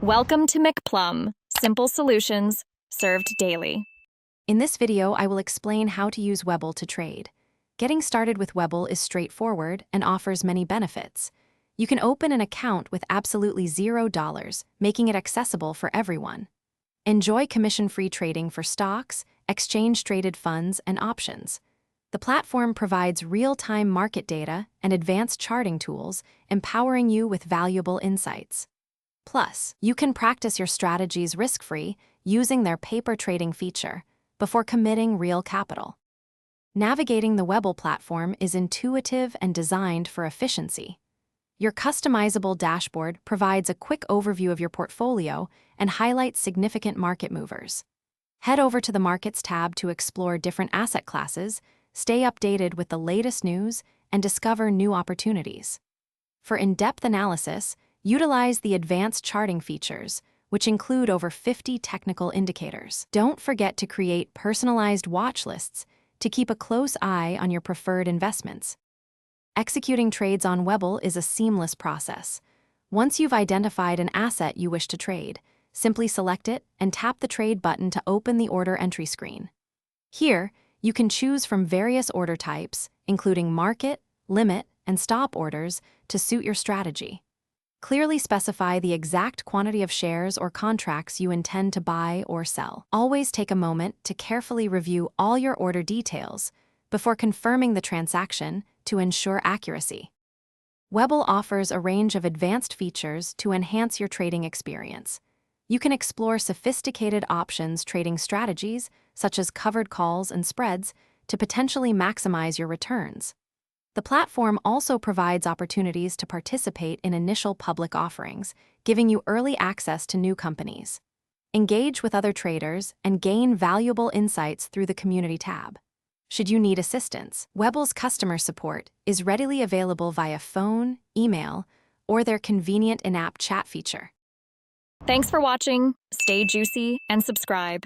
Welcome to McPlum, simple solutions served daily. In this video, I will explain how to use Webull to trade. Getting started with Webull is straightforward and offers many benefits. You can open an account with absolutely $0, making it accessible for everyone. Enjoy commission-free trading for stocks, exchange-traded funds, and options. The platform provides real-time market data and advanced charting tools, empowering you with valuable insights. Plus, you can practice your strategies risk-free using their paper trading feature before committing real capital. Navigating the Webull platform is intuitive and designed for efficiency. Your customizable dashboard provides a quick overview of your portfolio and highlights significant market movers. Head over to the Markets tab to explore different asset classes, stay updated with the latest news, and discover new opportunities. For in-depth analysis, utilize the advanced charting features, which include over 50 technical indicators. Don't forget to create personalized watch lists to keep a close eye on your preferred investments. Executing trades on Webull is a seamless process. Once you've identified an asset you wish to trade, simply select it and tap the Trade button to open the order entry screen. Here, you can choose from various order types, including market, limit, and stop orders, to suit your strategy. Clearly specify the exact quantity of shares or contracts you intend to buy or sell. Always take a moment to carefully review all your order details before confirming the transaction to ensure accuracy. Webull offers a range of advanced features to enhance your trading experience. You can explore sophisticated options trading strategies, such as covered calls and spreads, to potentially maximize your returns. The platform also provides opportunities to participate in initial public offerings, giving you early access to new companies. Engage with other traders and gain valuable insights through the Community tab. Should you need assistance, Webull's customer support is readily available via phone, email, or their convenient in-app chat feature. Thanks for watching. Stay juicy and subscribe.